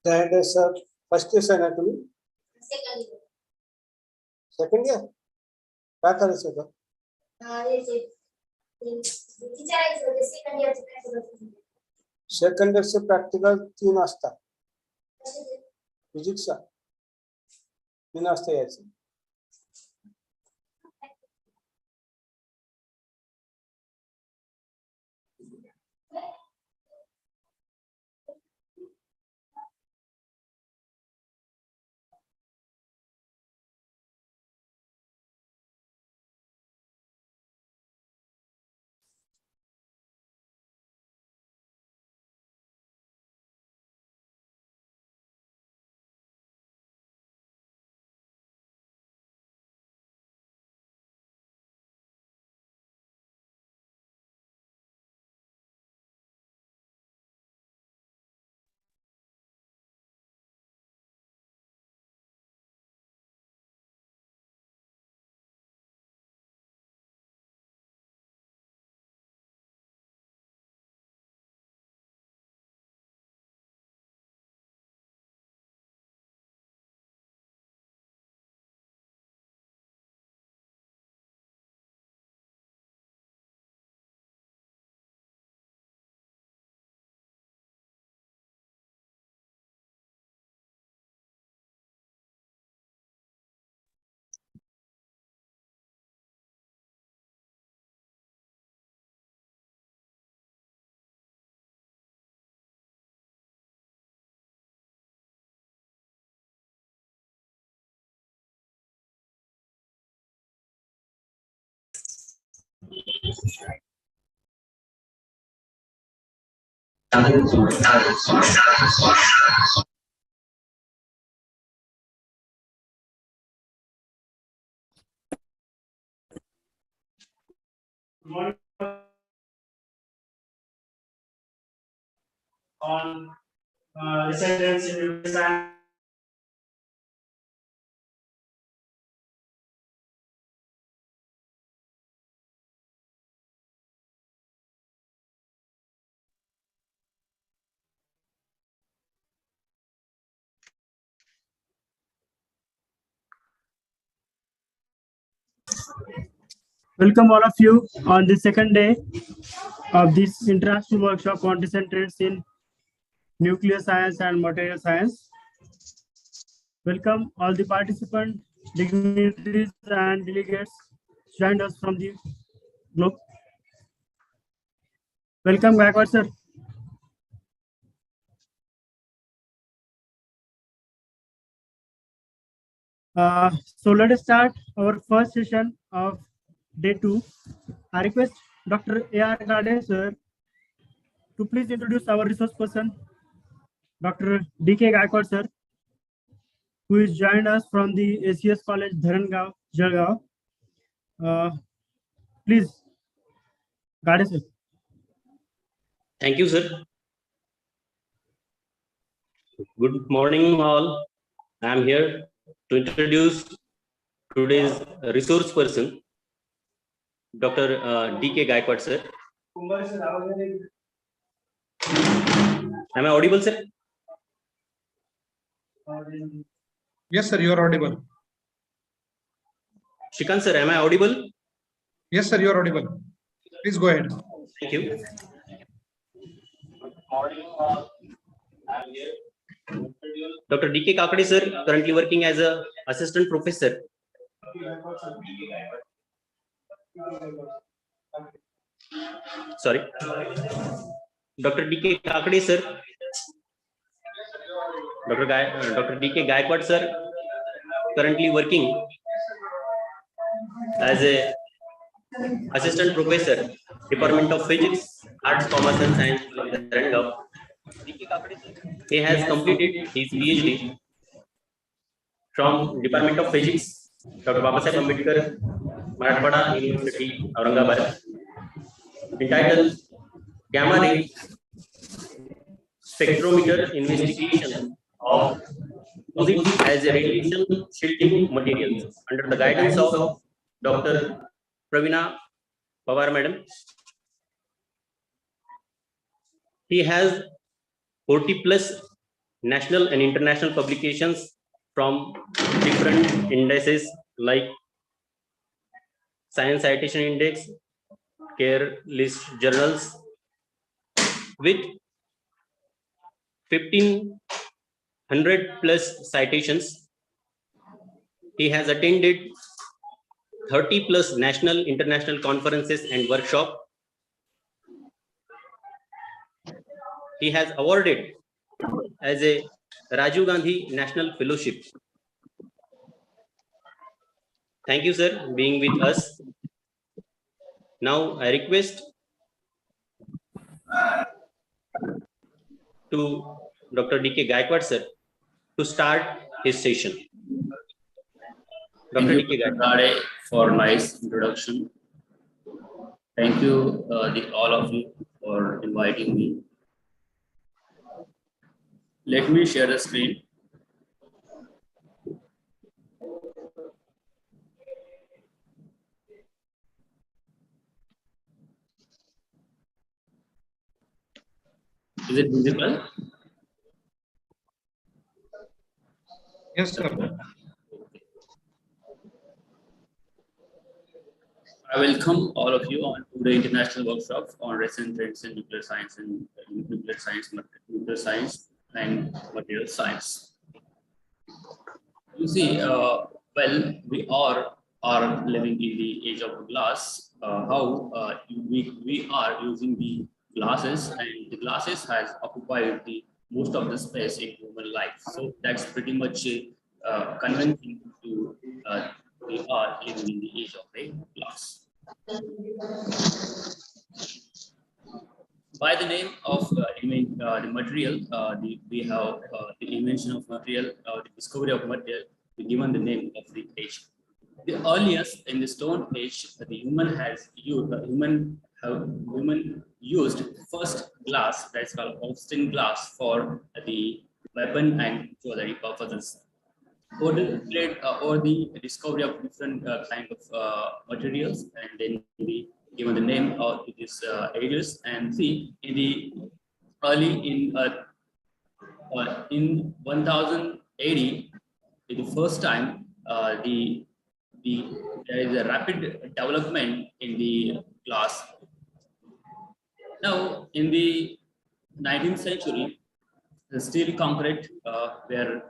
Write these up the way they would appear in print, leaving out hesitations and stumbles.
That is first year anatomy. Second year. काय करायचं होतं? सेकंड इयरचे प्रॅक्टिकल 3 असतात. फिजिक्सचा 3 असतं यायचं. On residence in design. Welcome all of you on the second day of this international workshop concentrates in nuclear science and material science. Welcome all the participants, dignitaries and delegates joined us from the globe. Welcome Gaikwad sir. So let us start our first session of day 2. I request Dr. A.R. Gade sir to please introduce our resource person, Dr. D.K. Gaikwad sir, who is joined us from the ACS College, Dharangaon, Jalgaon. Please, Gade sir. Thank you, sir. Good morning, all. I am here to introduce today's resource person, Dr. D.K. Gaikwad, sir. Am I audible, sir? Yes, sir, you are audible. Shrikant, sir, am I audible? Yes, sir, you are audible. Please go ahead. Thank you. Good morning, all. I am here to introduce Dr. D.K. Kakade, sir, currently working as an assistant professor. Sorry. Dr. D.K. Kakade, sir. Dr. D.K. Gaikwad, sir, currently working as a assistant professor, Department of Physics, Arts, Commerce and Science from Dharangaon. He has completed his PhD from Department of Physics, Dr. Babasaheb Ambedkar, Marathwada University, Aurangabad, entitled Gamma Ray Spectrometer Investigation of Composites as a Radiation Shielding Materials under the guidance of Dr. Pravina Pawar Madam. He has 40+ national and international publications from different indices like Science Citation Index, Care List journals with 1500 plus citations. He has attended 30 plus national, international conferences and workshops. He has awarded as a Rajiv Gandhi National Fellowship. Thank you, sir, being with us. Now I request to Dr. D.K. Gaikwad, sir, to start his session. Thank Dr. you, D.K. Mr. Gaikwad. Rade, for nice introduction. Thank you, all of you, for inviting me. Let me share the screen. Is it visible? Yes, sir. I welcome all of you on to the international workshop on recent trends in nuclear science and nuclear science and material science. You see, well, we are living in the age of glass. How we are using the glasses, and the glasses has occupied the most of the space in human life. So that's pretty much convincing to we are living in the age of a glass. By the name of the material, we have the invention of material, the discovery of material, we given the name of the age. The earliest in the Stone Age, the human used first glass, that's called Austin glass, for the weapon and jewelry purposes. Or the discovery of different kind of materials, and then we given the name of these ages. And see, in the early in 1080, in the first time, there is a rapid development in the glass. Now, in the 19th century, the steel concrete were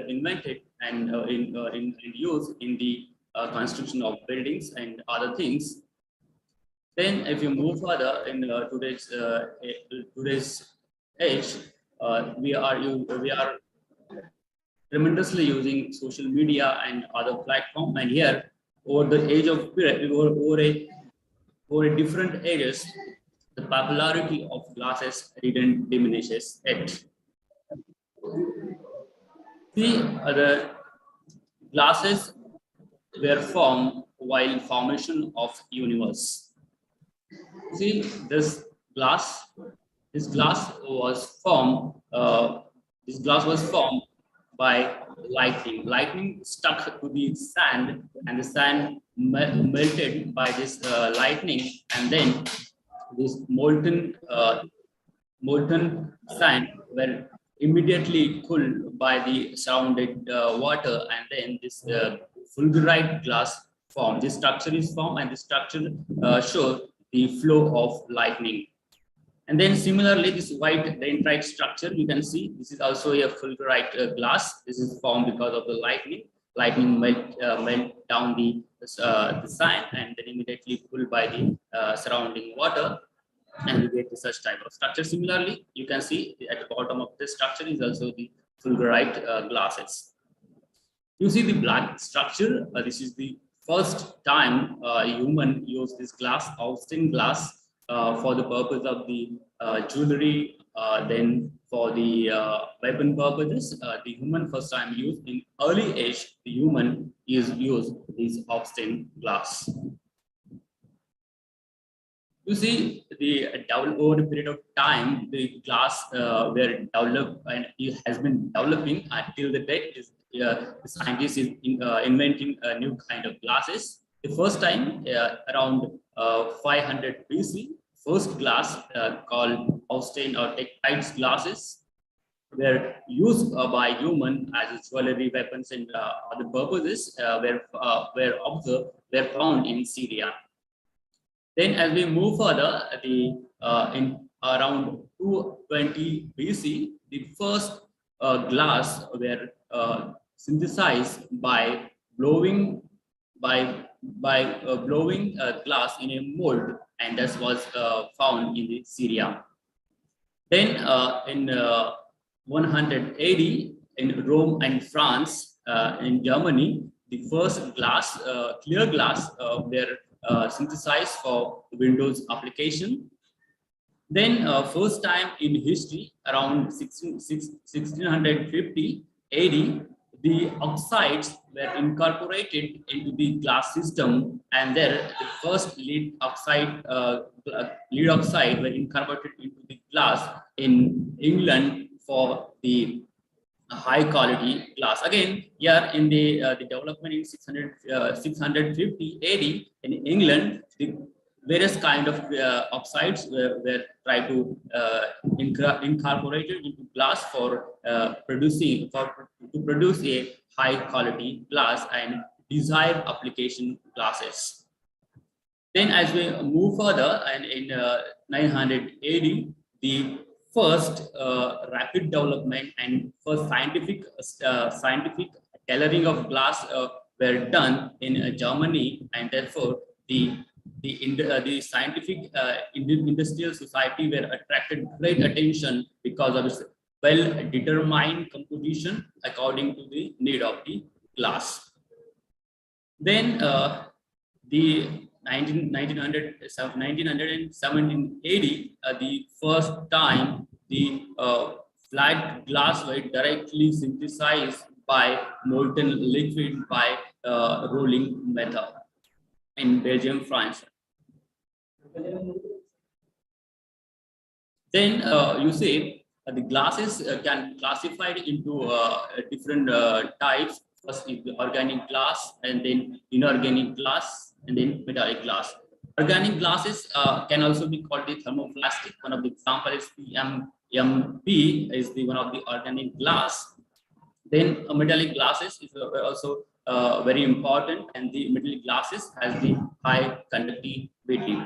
invented and in use in the construction of buildings and other things. Then, if you move further in today's age, we are tremendously using social media and other platforms. And here, over the age of over different ages, the popularity of glasses didn't diminishes yet. The glasses were formed while formation of universe. See, this glass was formed. This glass was formed by lightning. Lightning stuck to the sand, and the sand melted by this lightning, and then this molten sand were immediately cooled by the surrounded water, and then this fulgurite glass formed. This structure is formed, and the structure shows the flow of lightning. And then similarly, this white dendrite structure, you can see this is also a fulgurite glass. This is formed because of the lightning. Lightning melt down the sand, and then immediately pulled by the surrounding water, and you get such type of structure. Similarly, you can see at the bottom of this structure is also the fulgurite glasses. You see the black structure. This is the first time a human used this glass, Austin glass, for the purpose of the jewelry, then for the weapon purposes. The human first time used in early age, the human is used this Austin glass. You see, over a period of time, the glass were developed, and it has been developing until the date is the scientist is inventing a new kind of glasses. The first time around 500 BC, first glass called Austin or Tektite glasses. were used by human as jewelry, weapons, and other purposes were found in Syria. Then, as we move further, in around 220 BC, the first glass were synthesized by blowing blowing glass in a mold, and this was found in the Syria. Then in 180 in Rome and France, in Germany, the first glass, clear glass, were synthesized for Windows application. Then first time in history, around 1650 AD, the oxides were incorporated into the glass system, and there the first lead oxide were incorporated into the glass in England for the high quality glass. Again, here in the development in 650 AD in England, the various kind of oxides were tried to incorporated into glass for to produce a high quality glass and desired application glasses. Then, as we move further, and in 900 AD, the first rapid development and first scientific tailoring of glass were done in Germany, and therefore the scientific industrial society were attracted great attention because of its well-determined composition according to the need of the glass. Then the 1917 AD, the first time the flat glass were directly synthesized by molten liquid by rolling method in Belgium, France. Then you see the glasses can be classified into different types. First is the organic glass, and then inorganic glass, and then metallic glass. Organic glasses can also be called the thermoplastic. One of the examples is PMP is the one of the organic glass. Then metallic glasses is also very important, and the metallic glasses has the high conductivity.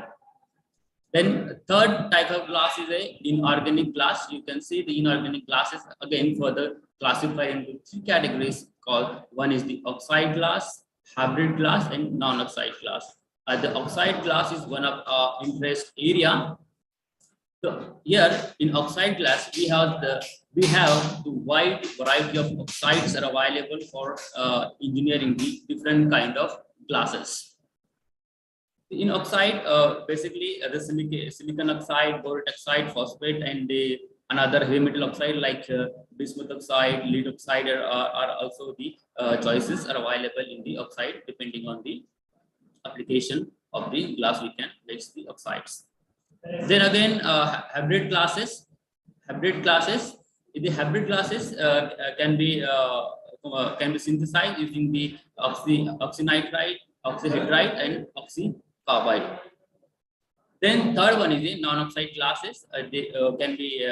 Then third type of glass is a inorganic glass. You can see the inorganic glasses again further classified into three categories called, one is the oxide glass, hybrid glass, and non-oxide glass. The oxide glass is one of our interest area. So here in oxide glass, we have the wide variety of oxides are available for engineering the different kind of glasses. In oxide, basically the silicon oxide, boron oxide, phosphate, and another heavy metal oxide like bismuth oxide, lead oxide are also the choices are available in the oxide depending on the application of the glass. We can mix the oxides. Then again, hybrid glasses. The hybrid glasses can be synthesized using the oxynitride, oxyhydride, and oxycarbide. Then third one is the non-oxide glasses. They can be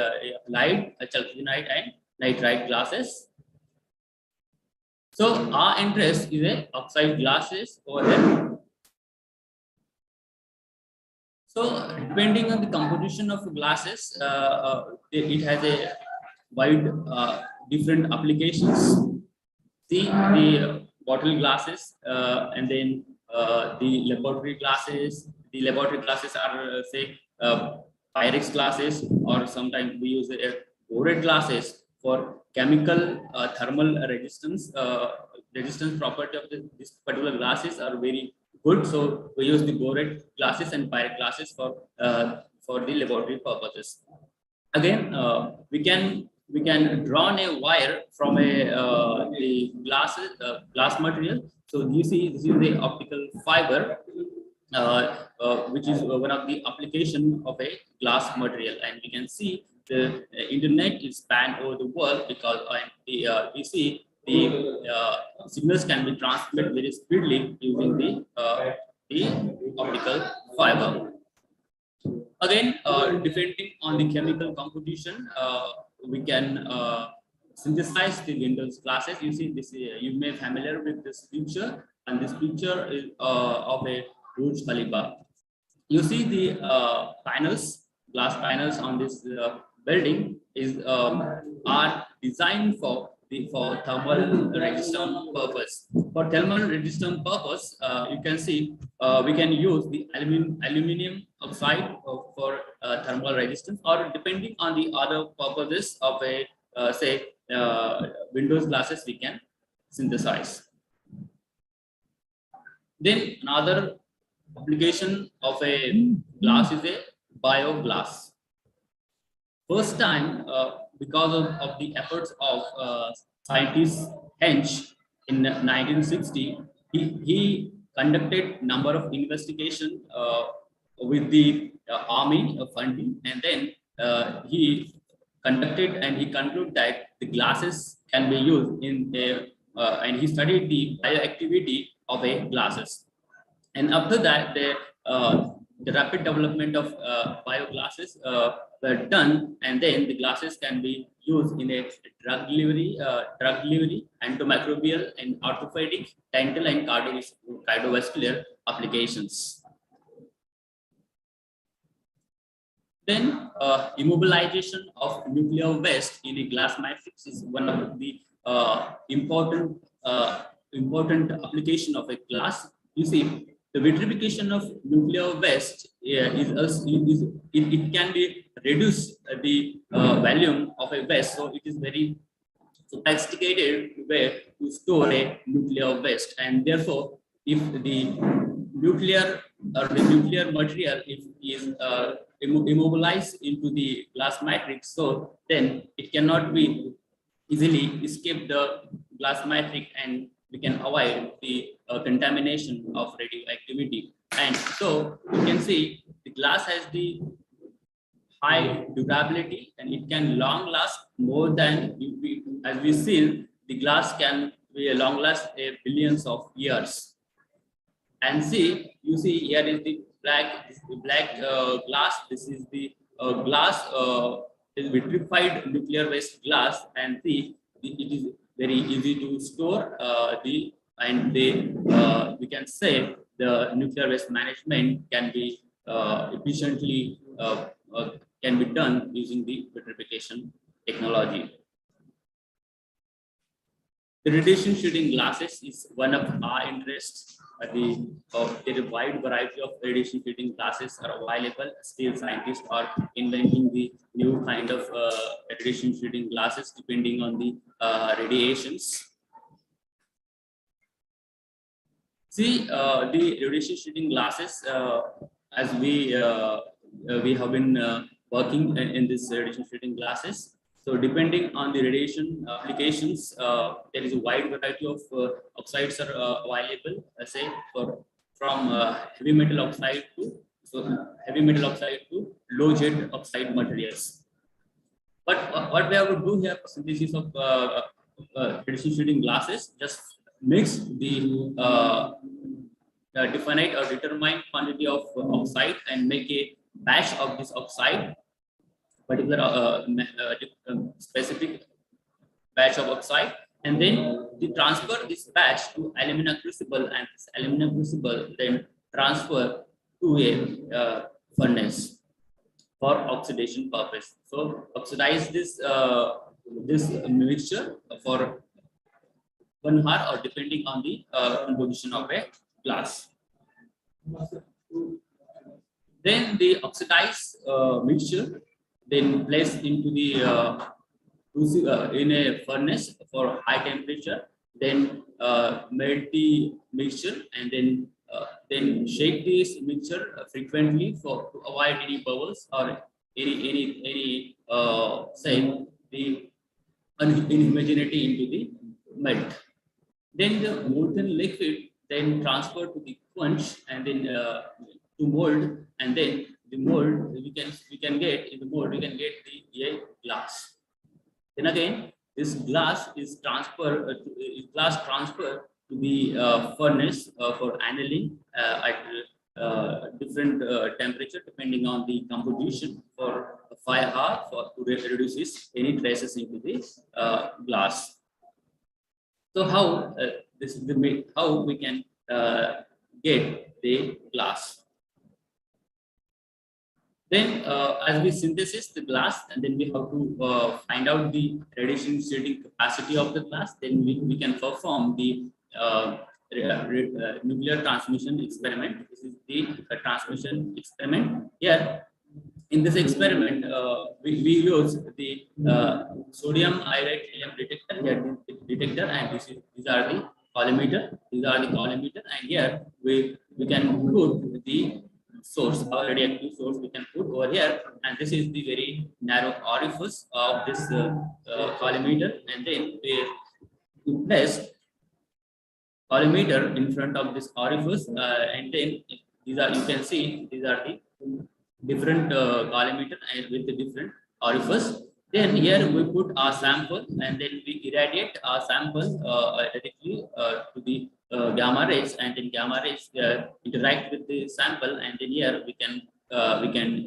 light, chalcopyrite, and nitride glasses. So our interest is a oxide glasses over here. So depending on the composition of glasses, it has a wide different applications. See the bottle glasses, and then the laboratory glasses. The laboratory glasses are say Pyrex glasses, or sometimes we use borate glasses for chemical thermal resistance. Resistance property of this particular glasses are very good, so we use the borate glasses and Pyrex glasses for the laboratory purposes. Again, we can draw a wire from the glass material. So you see, this is the optical fiber, which is one of the application of a glass material, and we can see the internet is spanned over the world because we see the signals can be transmitted very speedily using the optical fiber. Again, depending on the chemical composition, we can synthesize the Windows classes. You see this, you may be familiar with this picture, and this picture is of a Burj Khalifa. You see the panels, glass panels on this building are designed for thermal resistance purpose. For thermal resistance purpose, you can see we can use the aluminum oxide for thermal resistance, or depending on the other purposes of a say Windows glasses, we can synthesize. Then another application of a glass is a bioglass. First time, because of the efforts of scientist Hensch in 1960, he conducted number of investigation with the army funding, and then he conducted and he concluded that the glasses can be used in a and he studied the bioactivity of a glasses. And after that, the rapid development of bioglasses were done, and then the glasses can be used in a drug delivery, antimicrobial and orthopedic, dental and cardiovascular applications. Then immobilization of nuclear waste in a glass matrix is one of the important application of a glass. You see, the vitrification of nuclear waste it can be reduce the volume of a waste, so it is very sophisticated way to store a nuclear waste, and therefore, if the nuclear material is immobilized into the glass matrix, so then it cannot be easily escape the glass matrix, and we can avoid the contamination of radioactivity. And so you can see the glass has the high durability, and it can long last more than, as we see, the glass can be long last billions of years. And see, you see here is the black glass. This is the glass is vitrified nuclear waste glass, and see it is very easy to store we can say the nuclear waste management can be efficiently can be done using the vitrification technology. The radiation shielding glasses is one of our interests. There is a wide variety of radiation shielding glasses are available. Still, scientists are inventing the new kind of radiation shielding glasses depending on the radiations. See, the radiation shielding glasses, as we have been working in this radiation shielding glasses. So depending on the radiation applications, there is a wide variety of oxides are available. Say from heavy metal oxide to low jet oxide materials. But what we have to do here for synthesis of radiation shielding glasses, just mix the definite or determined quantity of oxide and make a batch of this oxide, particular specific batch of oxide, and then we transfer this batch to alumina crucible, and this alumina crucible then transfer to a furnace for oxidation purpose. So oxidize this this mixture for 1 hour, or depending on the composition of a glass. Then the oxidized mixture then placed into the in a furnace for high temperature, then melt the mixture, and then shake this mixture frequently to avoid any bubbles or any say the inhomogeneity into the melt. Then the molten liquid then transferred to the quench, and then to mold, and then the mold we can get in the mold, we can get the glass. Then again, this glass is transferred to the furnace for annealing at different temperature depending on the composition for 5 hours reduces any traces into the glass. So how this is the how we can get the glass. Then as we synthesis the glass, and then we have to find out the radiation shielding capacity of the glass. Then we can perform the nuclear transmission experiment. This is the transmission experiment. Here, in this experiment, we use the sodium iodide helium detector. Here, detector, and these are the collimator. These are the collimator, and here we can put the source, our radioactive source. We can put over here, and this is the very narrow orifice of this collimator, and then we place collimator in front of this orifice, and then these are, you can see, these are the different collimator and with the different orifice. Then here we put our sample, and then we irradiate our sample directly to the gamma rays, and then gamma rays interact with the sample, and then here we can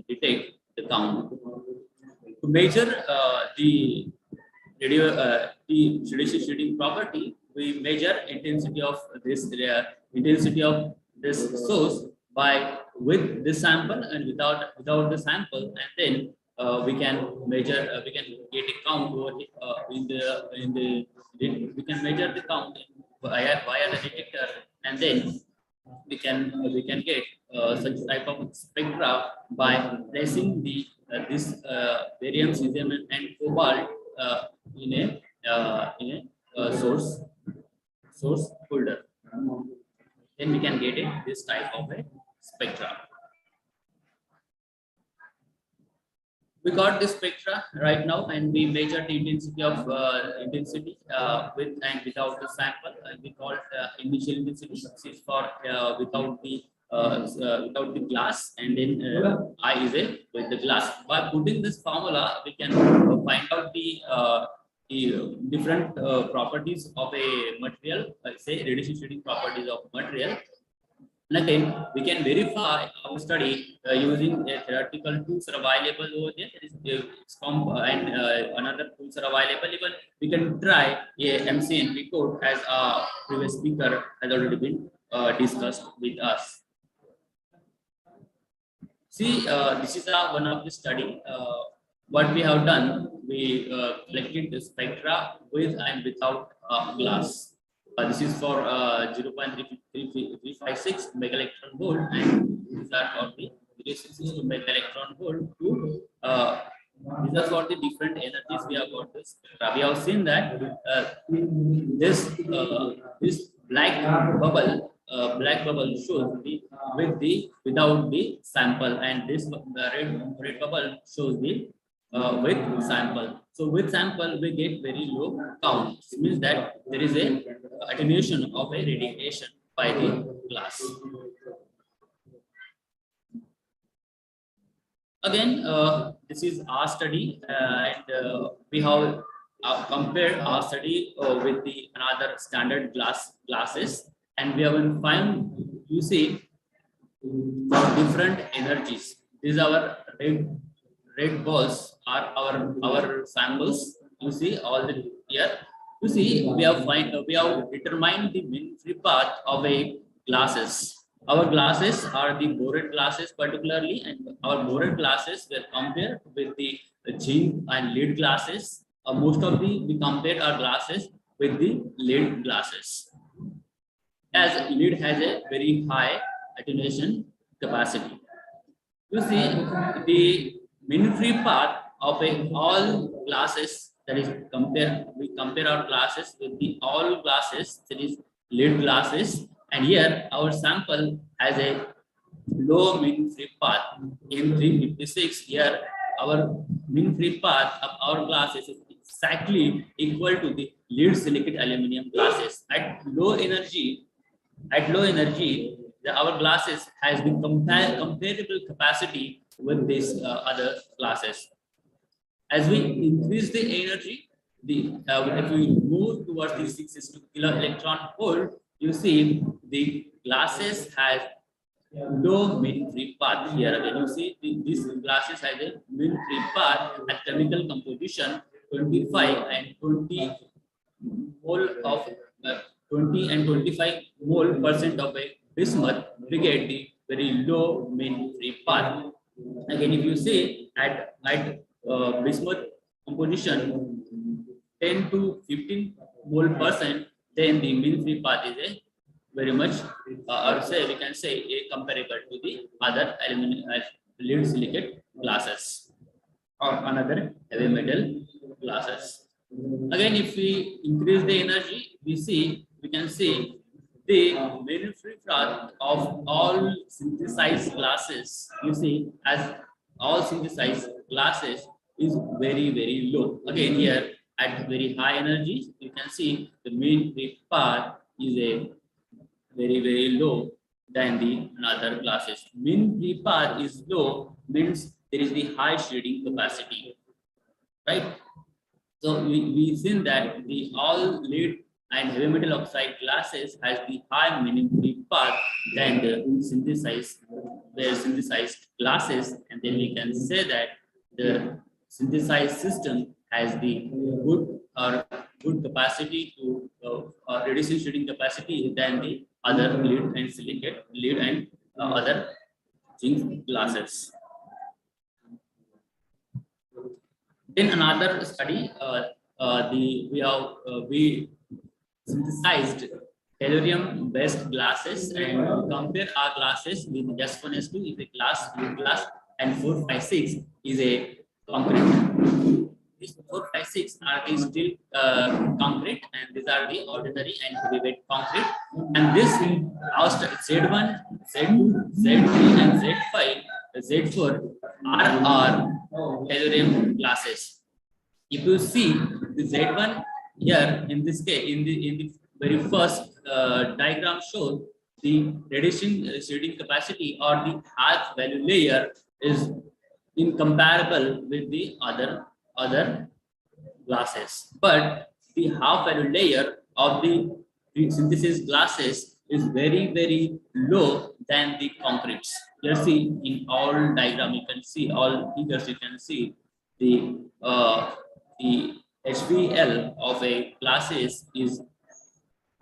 detect the count. To measure the radiation shielding property, we measure intensity of this source by with this sample and without the sample, and then we can measure, we can get a count over we can measure the count via the detector, and then we can get such type of spectra by placing the this barium, cesium, and cobalt in a source folder. Then we can get this type of a spectra. We got this spectra right now, and we measured the intensity of with and without the sample. We call initial intensity. This is for without the glass, and then I is a with the glass. By putting this formula, we can find out the different properties of a material, say radiation shielding properties of material. And again, we can verify our study using a theoretical tools are available over there. And another tools are available. Even we can try a MCNP code, as our previous speaker has already been discussed with us. See, this is one of the study. What we have done, we collected the spectra with and without glass. This is for 0.356 mega electron volt, and these are for the 362 mega electron volt. These are for the different energies we have got this. We have seen that this black bubble shows the without the sample, and this red bubble shows the with sample. So with sample we get very low count. It means that there is a attenuation of a radiation by the glass. Again, this is our study, and we have compared our study with the another standard glasses, and we have found, you see, different energies. These are our red balls are our samples. You see all the here. You see, we have determined the mean-free path of a glasses. Our glasses are the bored glasses particularly, and our bored glasses were compared with the zinc and lead glasses. Most of we compared our glasses with the lead glasses, as lead has a very high attenuation capacity. You see, the mean-free path of all glasses, that is we compare our glasses with the all glasses, that is lead glasses, and here our sample has a low mean-free path. In 356, here our mean-free path of our glasses is exactly equal to the lead silicate aluminum glasses. At low energy, our glasses has the comparable capacity with these other glasses. As we increase the energy, if we move towards the 6 kilo electron volt, you see the glasses has low mean free path. Here again, you see these glasses has a mean free path at chemical composition 25 and 20 mole of 20 and 25 mole percent of a bismuth, we get the very low mean free path. Again, if you say at bismuth composition 10 to 15 mole percent, then the mean free path is a very much, or say we can say a comparable to the other aluminum lead silicate glasses or another heavy metal glasses. Again, if we increase the energy, we can see the mean free path of all synthesized glasses. You see, as all synthesized glasses is very low. Again, here at very high energy, you can see the mean free path is a very low than the another classes. Mean free path is low means there is the high shading capacity, right? So we seen that the all lead and heavy metal oxide glasses has the high mean free path than the synthesized glasses, and then we can say that the synthesized system has the good capacity to reducing shading capacity than the other lead and silicate lead and other zinc glasses. Then another study, we synthesized tellurium based glasses and compare our glasses with S1 S2 is a glass, lead glass, and 456 is a concrete. These 456 are the steel concrete, and these are the ordinary and heavyweight concrete. And this our Z1, Z2, Z3, and Z5, Z4 are tellurium glasses. If you see the Z1 here in this case, in the very first diagram shows the reducing shading capacity or the half value layer is incomparable with the other glasses, but the half value layer of the synthesis glasses is very low than the concretes. You see in all diagram, you can see all figures, you can see the HVL of a glasses is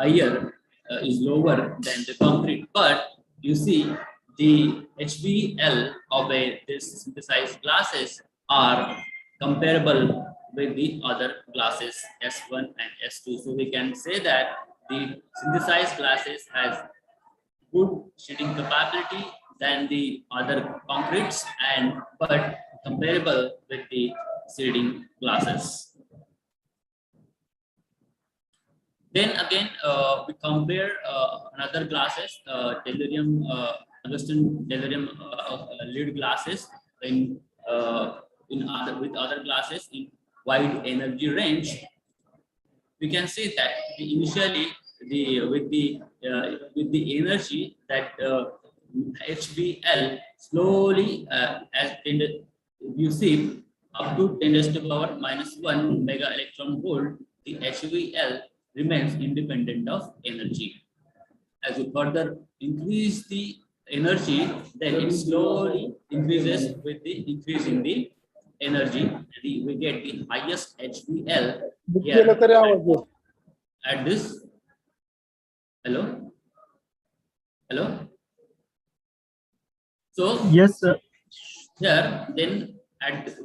higher, is lower than the concrete, but you see the HVL of this synthesized glasses are comparable with the other glasses S1 and S2. So we can say that the synthesized glasses has good shading capability than the other concretes, and but comparable with the shading glasses. Then again, we compare another glasses, tellurium, Augustin tellurium lead glasses with other glasses in wide energy range. We can say that initially with the energy that HVL slowly as you see up to 10⁻⁻1 mega electron volt, the HVL remains independent of energy. As you further increase the energy, then it slowly increases with the increase in the energy. We get the highest HVL here at this. Hello. So yes, sir. Here then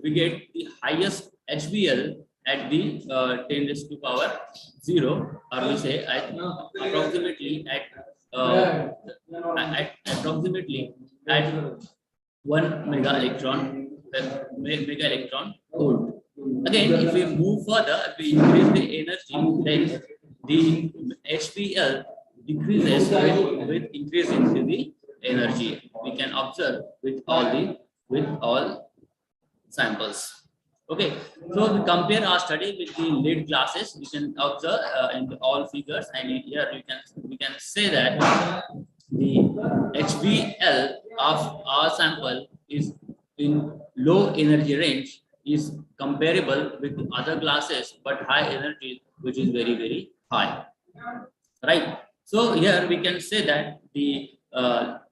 we get the highest HVL at the 10⁻�0, or we say approximately at 1 mega electron volt. Again, if we move further, if we increase the energy, then the HVL decreases with increase into the energy. We can observe with all samples. Okay, so we compare our study with the lead glasses. We can observe in all figures, and here we can say that the HVL of our sample is in low energy range is comparable with the other glasses, but high energy, which is very high, right? So here we can say that the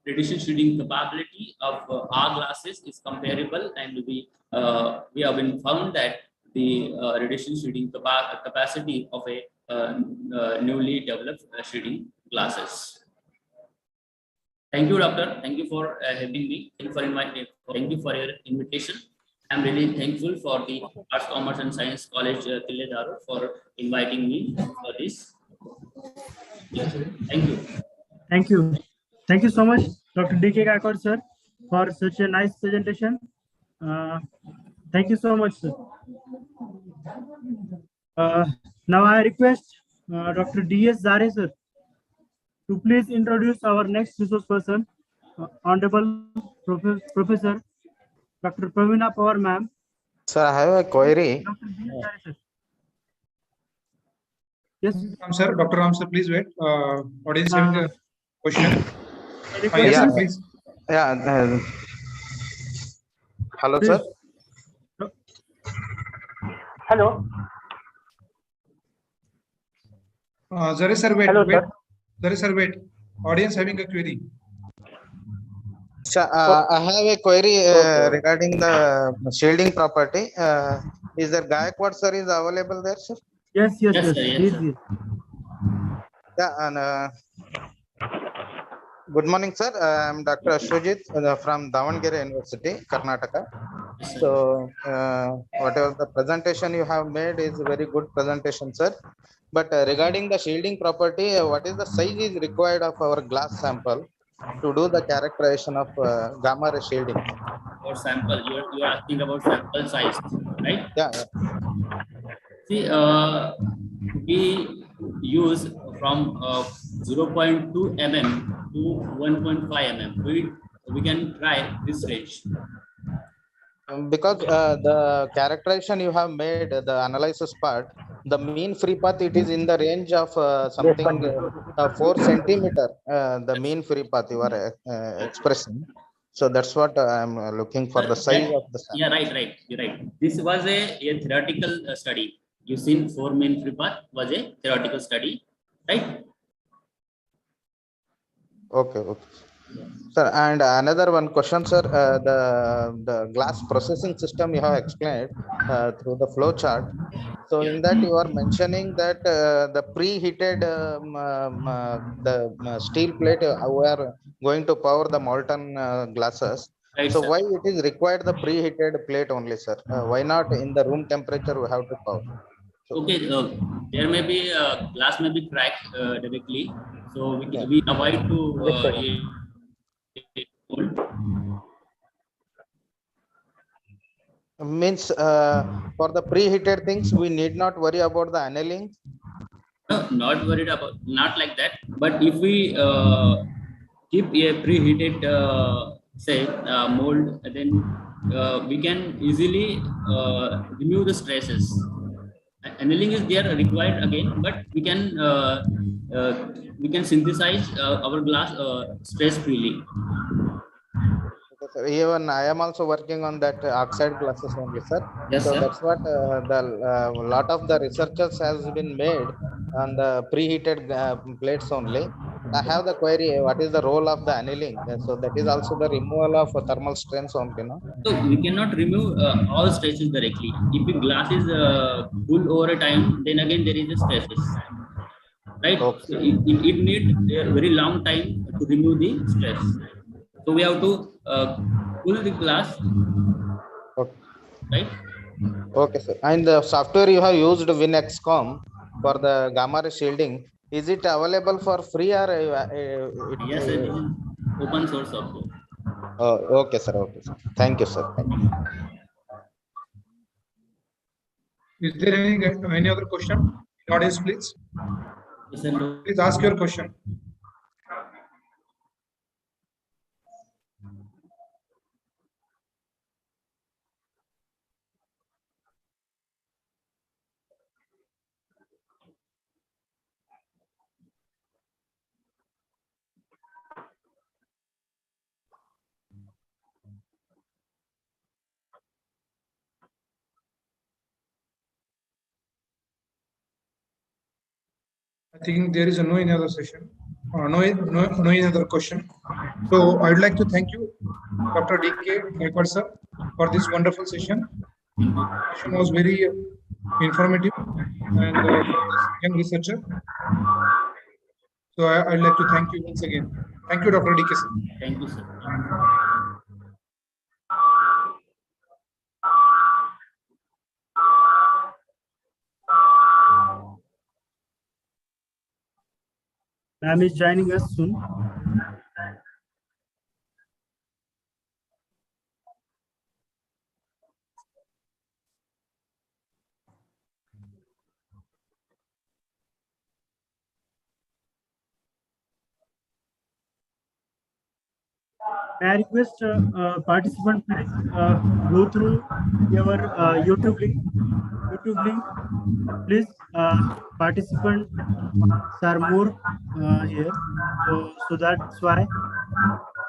radiation shielding capability of our glasses is comparable, and we have been found that the radiation shielding capacity of a newly developed shielding glasses. Thank you, doctor. Thank you for having me. Thank you for your invitation. I'm really thankful for the Arts, Commerce and Science College Kiledaro for inviting me for this. Thank you. Thank you. Thank you so much, Dr. D.K. Gakwad, sir, for such a nice presentation. Thank you so much, sir. Now I request Dr. D.S. Zare, sir, to please introduce our next resource person, Honorable Professor Dr. Pravina Pawar, ma'am. Sir, I have a query. Dr. D.S. Zare, sir. Yes. Sir, Dr. Ram, sir, please wait. Audience having a question. I request Yes, sir, Yeah. please. Yeah. Hello, sir. Hello. Zare, sir, wait. Hello, wait. sir. Zare, sir, wait. Audience having a query. Sir, I have a query Okay. regarding the shielding property. Is there Gayakwad sir is available there, sir? Yes, yes, Yes, yes. sir, yes, He is sir. here. Yeah, and good morning, sir. I'm Dr. Ashwajit from Davangere University, Karnataka. Yes, sir. So, whatever the presentation you have made is a very good presentation, sir. But regarding the shielding property, what is the size is required of our glass sample to do the characterization of gamma ray shielding? For sample, you're asking about sample size, right? Yeah, See, we use from 0.2 mm to 1.5 mm. We can try this range. Because the characterization you have made, the analysis part, the mean free path, it is in the range of something 4 centimeter, the mean free path you are expressing. So that's what I'm looking for, the size of the sample. Yeah, right. You're right. This was a theoretical study. You seen 4 mean free path was a theoretical study, right? Okay. Sir, and another one question, sir. The glass processing system you have explained through the flow chart. So in that you are mentioning that the preheated steel plate we are going to power the molten glasses. Right, So sir. why it is required the preheated plate only, sir? Why not in the room temperature we have to power? So, Okay, there may be glass may be cracked directly, so Yeah. we avoid to means for the preheated things we need not worry about the annealing. no, not worried about, not like that. But if we keep a preheated say mold, then we can easily remove the stresses. Annealing is there required again, but we can synthesize our glass stress freely. Okay, sir. Even I am also working on that oxide glasses only, sir. Yes, So sir. that's what the lot of the researchers has been made on the preheated plates only. I have the query: what is the role of the annealing? So that is also the removal of thermal strains only, no? So we cannot remove all stresses directly. If the glass is cool over a time, then again there is a stresses, right? Okay. So it needs a very long time to remove the stress. So we have to cool the glass, Okay. right? Okay, sir. And the software you have used WinXCom for the gamma ray shielding, is it available for free or Yes, sir, this is open source software. oh, okay, sir. Okay, sir. Thank you, sir. Thank you. Is there any other question? Audience, please. Yes, sir. Please ask your question. I think there is no any other session. No any other question. So I'd like to thank you, Dr. D.K. Gaikwad sir, for this wonderful session. Session was very informative and for this young researcher. So I'd like to thank you once again. Thank you, Dr. D.K. sir. Thank you, sir. Ma'am is joining us soon. May I request participant please go through your YouTube link. Please, participants are more here, so that's why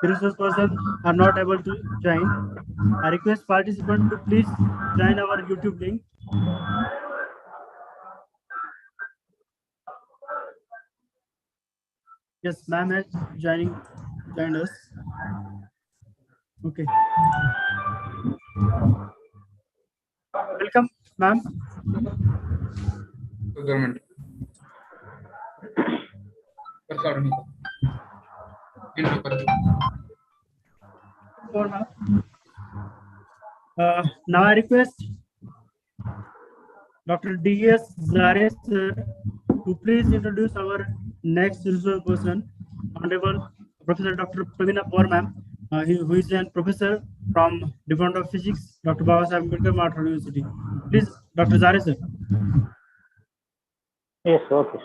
the resource persons are not able to join. I request participants to please join our YouTube link. Yes, ma'am has joined us. Okay. Welcome, ma'am. Government. Now I request Dr. D.S. Zares to please introduce our next resource person, Honorable Professor Dr. Pravina Paur ma'am, who is a professor from Department of Physics, Dr. Babasaheb Ambedkar Marathwada University. Please, Dr. Zares sir. Yes, okay.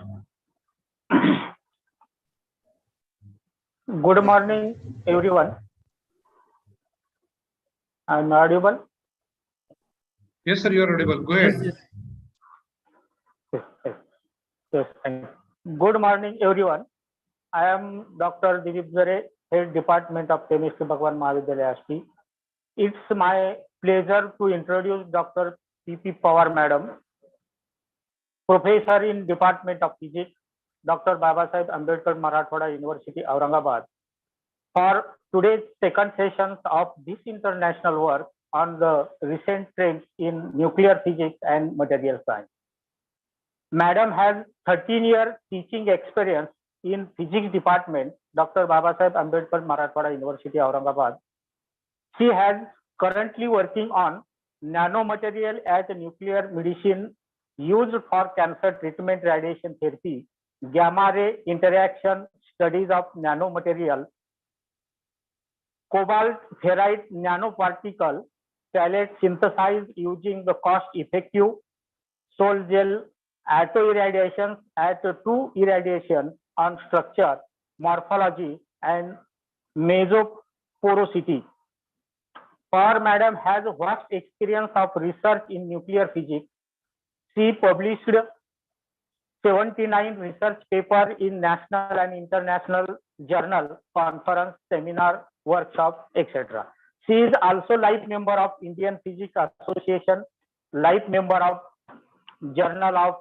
Good morning, everyone. I'm audible. Yes, sir, you are audible. Go Yes, ahead. yes. Yes, thank you. Good morning, everyone. I am Dr. Dilip Zare, Head Department of Chemistry, Bhagwan Mahavidyalaya, Asti. It's my pleasure to introduce Dr. P.P. Pawar Madam, Professor in Department of Physics, Dr. Babasaheb Ambedkar Marathwada University, Aurangabad, for today's second session of this international work on the recent trends in nuclear physics and material science. Madam has 13-year teaching experience in physics department, Dr. Babasaheb Ambedkar Marathwada University, Aurangabad. She has currently working on nanomaterial as a nuclear medicine used for cancer treatment, radiation therapy, gamma ray interaction studies of nanomaterial, cobalt ferrite nanoparticle, pellets synthesized using the cost-effective sol gel auto-irradiation at 2 irradiation on structure, morphology, and mesoporosity. Pawar Madam has a vast experience of research in nuclear physics. She published 79 research papers in national and international journal, conference, seminar, workshop, etc. She is also life member of Indian Physics Association, life member of Journal of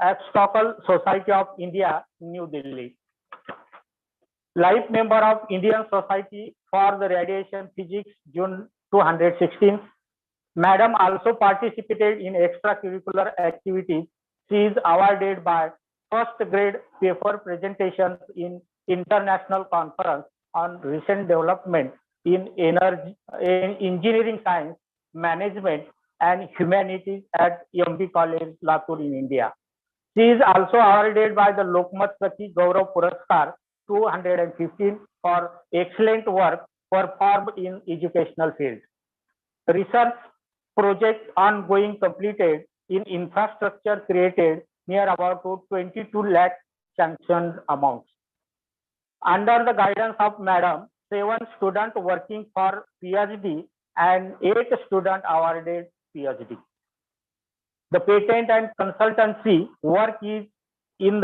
Astrophysical Society of India, New Delhi. Life member of Indian Society for the Radiation Physics, June 216. Madam also participated in extracurricular activities. She is awarded by first grade paper presentations in international conference on recent development in engineering science, management, and humanities at MB College, Latur in India. She is also awarded by the Lokmat Sati Gaurav Puraskar 215 for excellent work performed in educational field. Research project ongoing completed in infrastructure created near about 22 lakh sanctioned amounts. Under the guidance of Madam, 7 students working for PhD and 8 students awarded PhD. The patent and consultancy work is in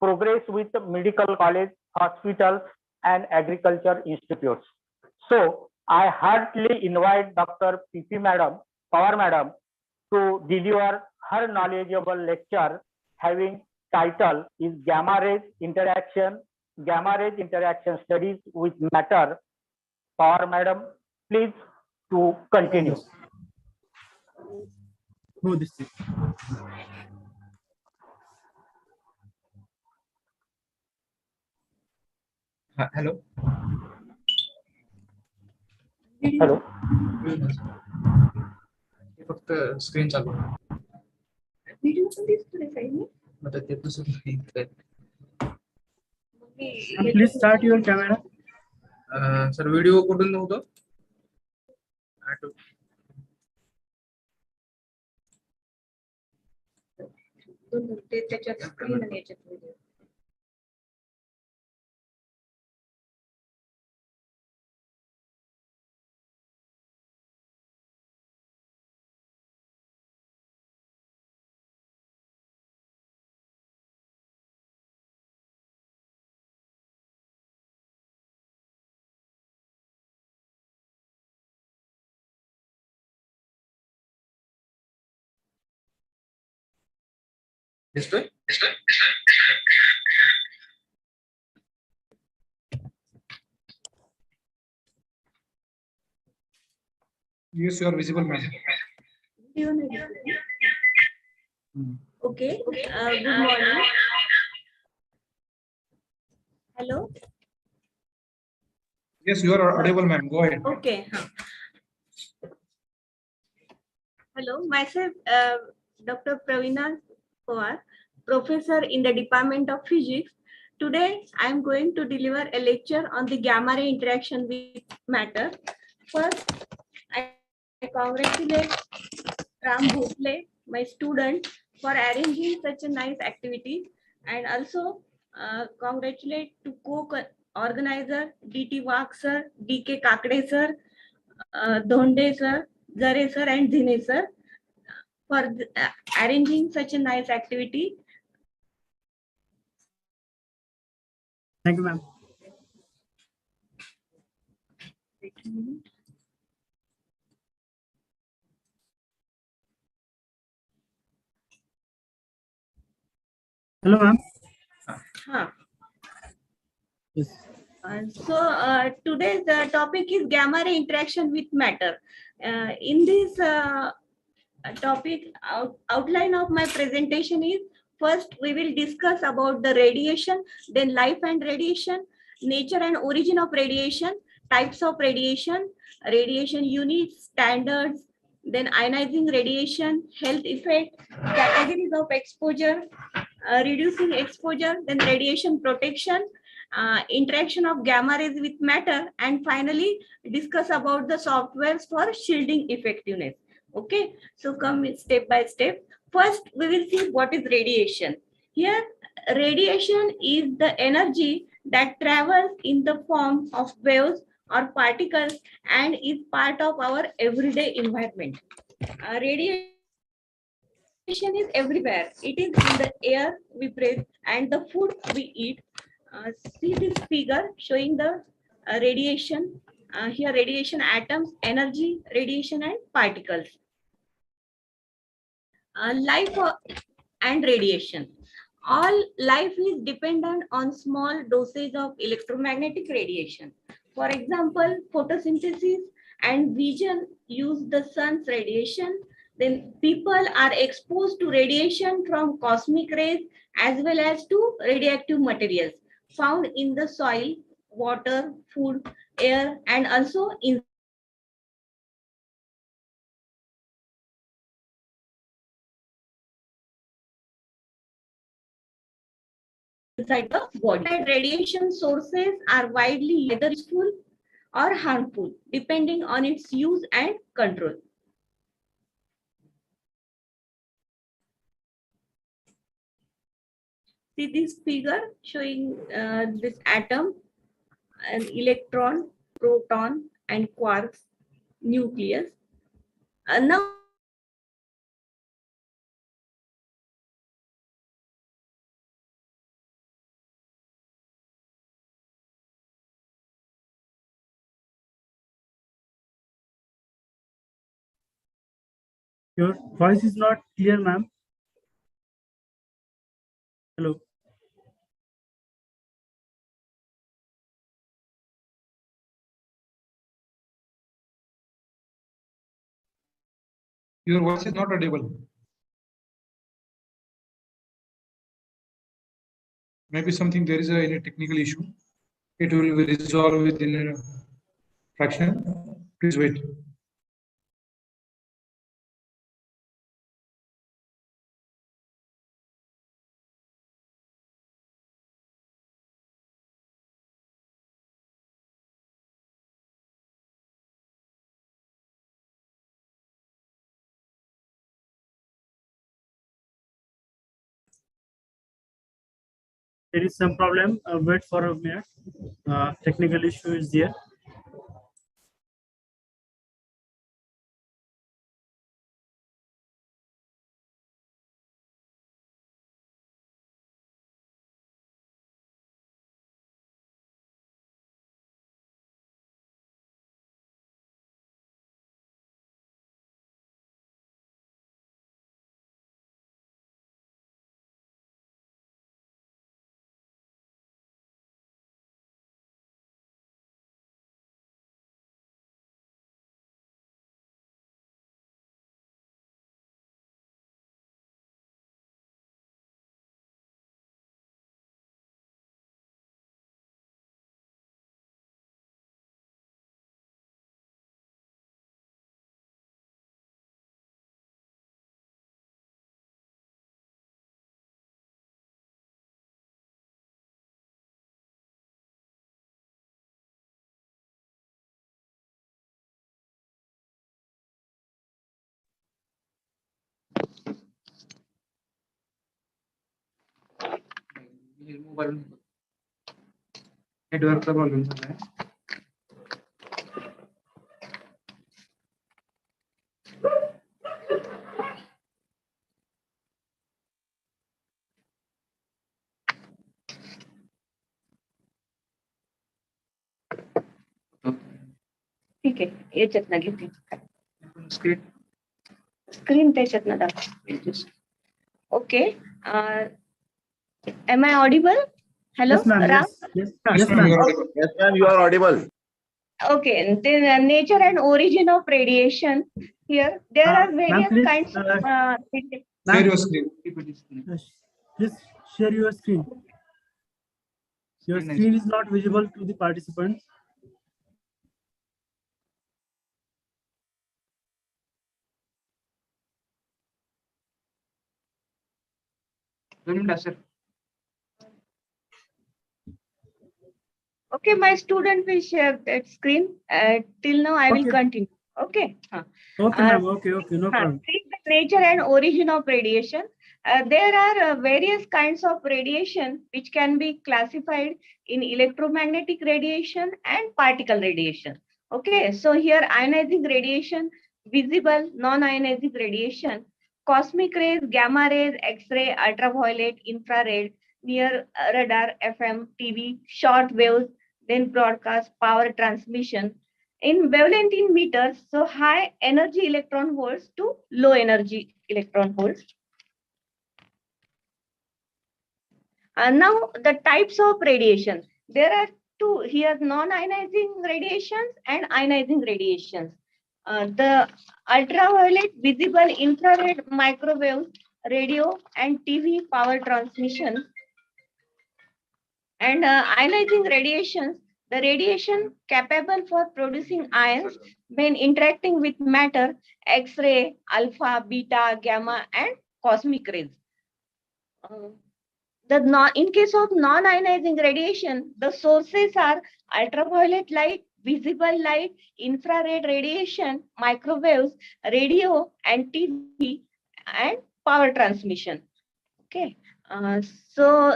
progress with medical college, hospitals, and agriculture institutes. So I heartily invite Dr. P.P. Pawar Madam to deliver her knowledgeable lecture having title is Gamma Rays Interaction Studies with Matter. Power Madam, please to continue. Who this is? Hello. Hello. फक्त screen चालू आहे. आता ते पण सुरू आहे. Please start your camera. Sir video कुठून होतो? ते त्याच्यात स्क्रीन आणि याच्यात व्हिडिओ. दिसतोय? Yes, you are visible, ma'am. Video नाही दिसत. Okay. Good morning. Hello. Yes, you are audible, ma'am. Go ahead. Okay. Hello, myself, Dr. Praveena Pawar, professor in the Department of Physics. Today, I am going to deliver a lecture on the gamma ray interaction with matter. First, I congratulate Ram Bhosle, my student, for arranging such a nice activity, and also congratulate to co-organizer DT Wag sir, DK Kakde sir, Dhonde sir, Zare sir, and Zine sir for arranging such a nice activity. Thank you, ma'am. Hello, ma'am. Yes. Today's topic is gamma ray interaction with matter. In this topic, outline of my presentation is, first we will discuss about the radiation, then life and radiation, nature and origin of radiation, types of radiation, radiation units, standards, then ionizing radiation, health effect, categories of exposure, reducing exposure, then radiation protection, interaction of gamma rays with matter, and finally discuss about the softwares for shielding effectiveness. Okay, so come step by step. First, we will see what is radiation. Here, radiation is the energy that travels in the form of waves or particles and is part of our everyday environment. Radiation is everywhere. It is in the air we breathe and the food we eat. See this figure showing the radiation. Here, radiation atoms, energy, radiation, and particles. Life and radiation. All life is dependent on small dosage of electromagnetic radiation. For example, photosynthesis and vision use the sun's radiation. Then people are exposed to radiation from cosmic rays as well as to radioactive materials found in the soil, water, food, air, and also inside the body. Radiation sources are widely either useful or harmful depending on its use and control. See this figure showing this atom, an electron, proton, and quarks nucleus. Now, Your voice is not clear, ma'am. Hello. Your voice is not audible. Maybe something there is any technical issue. It will be resolved within a fraction. Please wait. There is some problem. Wait for a minute. Technical issue is there. Network का problem चल रहा है. ठीक आहे, याच्यातनं घेते. Screen screen त्याच्यातनं दाखव. Okay. Am I audible? Hello, Yes, ma'am. Ram? Yes, Yes, ma'am, you are audible. Yes, ma'am, you are audible. Okay, the nature and origin of radiation. Here, there are ma'am, various please, kinds of Share your screen. Please share your screen. Your screen is not visible to the participants. Okay, my student will share that screen. Till now, I will Okay. continue. Okay. Okay, ma'am. Okay, no problem. See the nature and origin of radiation. There are various kinds of radiation which can be classified in electromagnetic radiation and particle radiation. Okay, so here ionizing radiation, visible, non-ionizing radiation, cosmic rays, gamma rays, X-ray, ultraviolet, infrared, near radar, FM, TV, short waves, then broadcast, power transmission. In wavelength in meters, so high energy electron volts to low energy electron volts. And now the types of radiation. There are two here, non-ionizing radiations and ionizing radiations. The ultraviolet, visible, infrared, microwave, radio and TV power transmission. And ionizing radiations, the radiation capable for producing ions when interacting with matter, X-ray, alpha, beta, gamma, and cosmic rays. In case of non-ionizing radiation, the sources are ultraviolet light, visible light, infrared radiation, microwaves, radio, and TV, and power transmission. Okay. So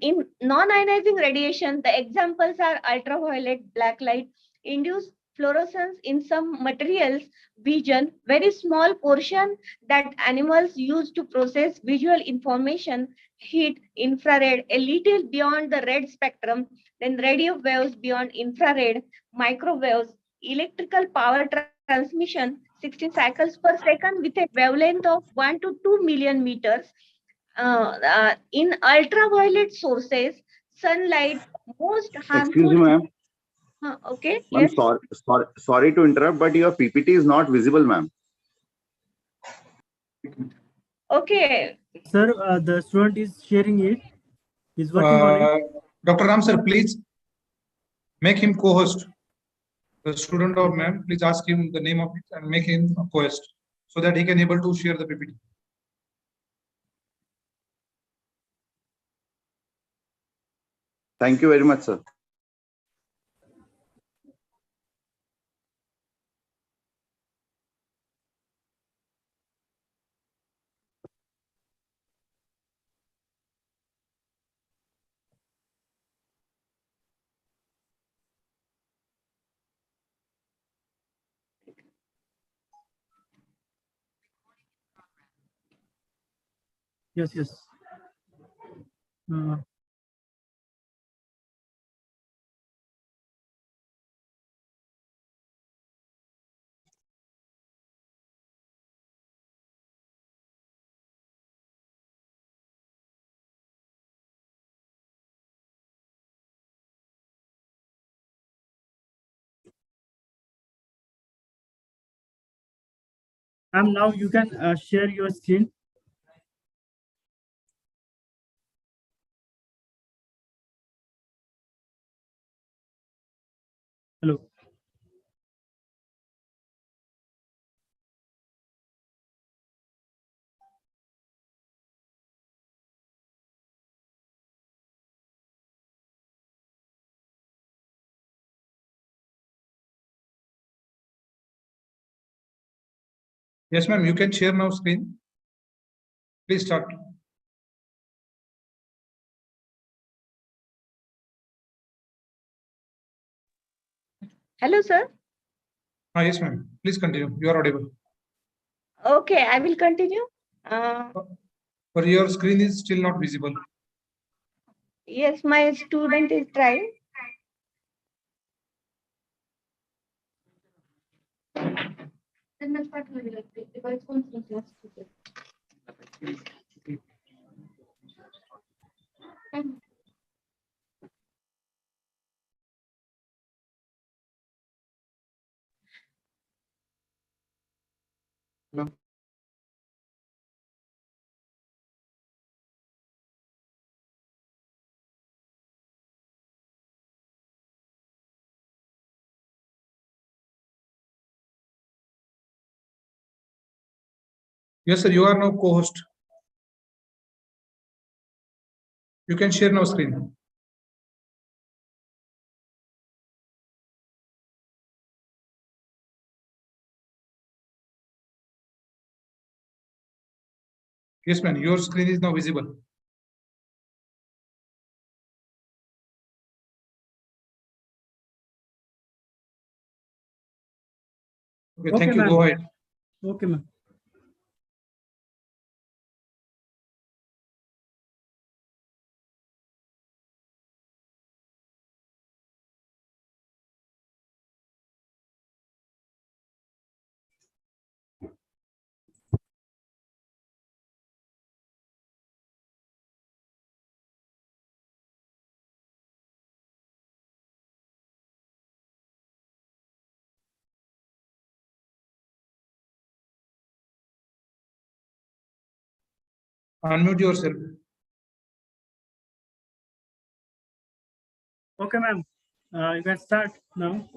in non-ionizing radiation, the examples are ultraviolet, black light, induced fluorescence in some materials, vision, very small portion that animals use to process visual information, heat, infrared, a little beyond the red spectrum, then radio waves beyond infrared, microwaves, electrical power transmission, 16 cycles per second with a wavelength of 1 to 2 million meters, in ultraviolet sources, sunlight most Excuse me, harmful. ma'am. Okay, I'm yes. sorry to interrupt, but your PPT is not visible, ma'am. Okay, Sir, the student is sharing it. He's working on it. Dr. Ram sir, please make him co-host. The student or ma'am, please ask him the name of it and make him a co-host so that he can able to share the PPT. Thank you very much, sir. Yes, yes. Now you can share your screen. Hello. Yes, ma'am, you can share now screen. Please start. hello, sir. Yes, ma'am. Please continue. You are audible. Okay, I will continue. But your screen is still not visible. Yes, my student is trying. Hello. Yes, sir, you are now co-host. You can share now screen. Yes, ma'am, your screen is now visible. Okay, thank you. Go ahead. Okay, ma'am. Unmute yourself. Okay, ma'am. You can start now.